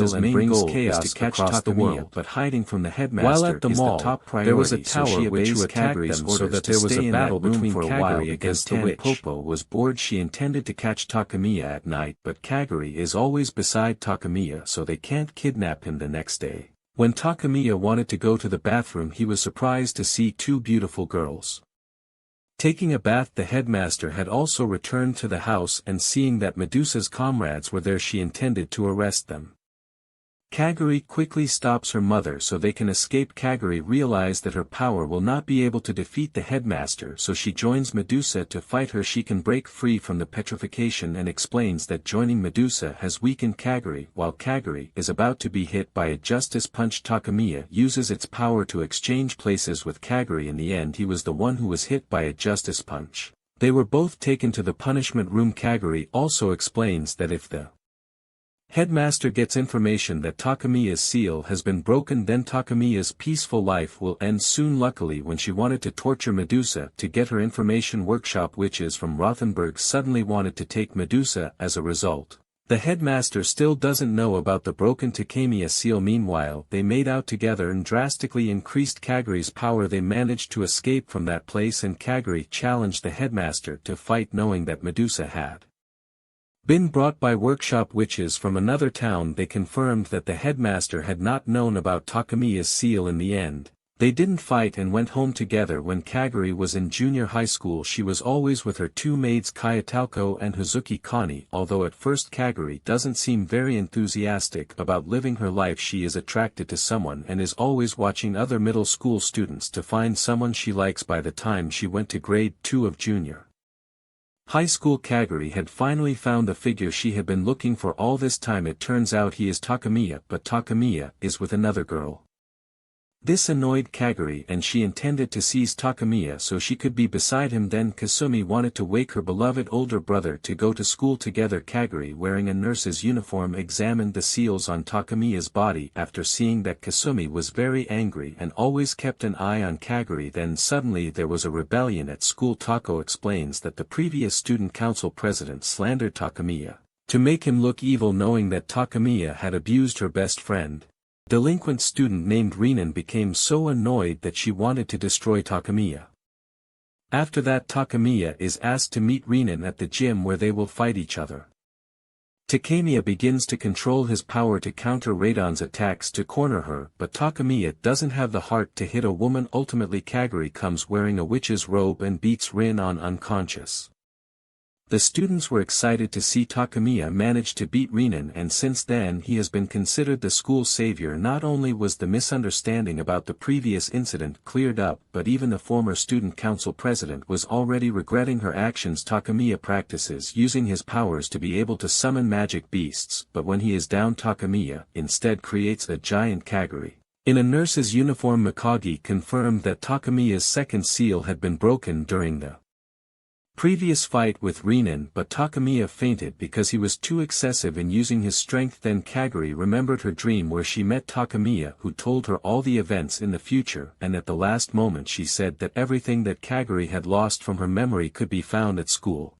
will and brings chaos to catch across the Takamiya, world. But hiding from the headmaster While at the is mall, the top priority, there was a so tower she which obeys attacked Kaguri's them orders so that to there was stay a in battle that room between for a Kaguri while against against the witch. Popo was bored. She intended to catch Takamiya at night, but Kaguri is always beside Takamiya, so they can't kidnap him the next day. When Takamiya wanted to go to the bathroom, he was surprised to see two beautiful girls taking a bath. The headmaster had also returned to the house, and seeing that Medusa's comrades were there, she intended to arrest them. Kaguri quickly stops her mother so they can escape. Kaguri realizes that her power will not be able to defeat the headmaster, so she joins Medusa to fight her. She can break free from the petrification and explains that joining Medusa has weakened Kaguri. While Kaguri is about to be hit by a justice punch, Takamiya uses its power to exchange places with Kaguri. In the end, he was the one who was hit by a justice punch. They were both taken to the punishment room. Kaguri also explains that if the headmaster gets information that Takamiya's seal has been broken, then Takamiya's peaceful life will end soon. Luckily, when she wanted to torture Medusa to get her information, workshop witches from Rothenburg suddenly wanted to take Medusa. As a result, the headmaster still doesn't know about the broken Takamiya seal. Meanwhile, they made out together and drastically increased Kaguri's power. They managed to escape from that place, and Kaguri challenged the headmaster to fight, knowing that Medusa had been brought by workshop witches from another town. They confirmed that the headmaster had not known about Takamiya's seal. In the end, they didn't fight and went home together. When Kaguri was in junior high school, she was always with her two maids Kayatalko and Hazuki Kani. Although at first Kaguri doesn't seem very enthusiastic about living her life, she is attracted to someone and is always watching other middle school students to find someone she likes. By the time she went to grade 2 of junior high school, Kaguri had finally found the figure she had been looking for all this time. It turns out he is Takamiya, but Takamiya is with another girl. This annoyed Kaguri and she intended to seize Takamiya so she could be beside him. Then Kasumi wanted to wake her beloved older brother to go to school together. Kaguri, wearing a nurse's uniform, examined the seals on Takamiya's body. After seeing that, Kasumi was very angry and always kept an eye on Kaguri. Then suddenly there was a rebellion at school. Tako explains that the previous student council president slandered Takamiya to make him look evil, knowing that Takamiya had abused her best friend. Delinquent student named Rinan became so annoyed that she wanted to destroy Takamiya. After that, Takamiya is asked to meet Rinan at the gym where they will fight each other. Takamiya begins to control his power to counter Radon's attacks to corner her, but Takamiya doesn't have the heart to hit a woman. Ultimately, Kaguri comes wearing a witch's robe and beats Rinan unconscious. The students were excited to see Takamiya manage to beat Rinan, and since then he has been considered the school savior. Not only was the misunderstanding about the previous incident cleared up, but even the former student council president was already regretting her actions. Takamiya practices using his powers to be able to summon magic beasts, but when he is down, Takamiya instead creates a giant Kaguri in a nurse's uniform. Mikagi confirmed that Takamiya's second seal had been broken during the previous fight with Rinan, but Takamiya fainted because he was too excessive in using his strength. Then Kaguri remembered her dream where she met Takamiya, who told her all the events in the future, and at the last moment she said that everything that Kaguri had lost from her memory could be found at school.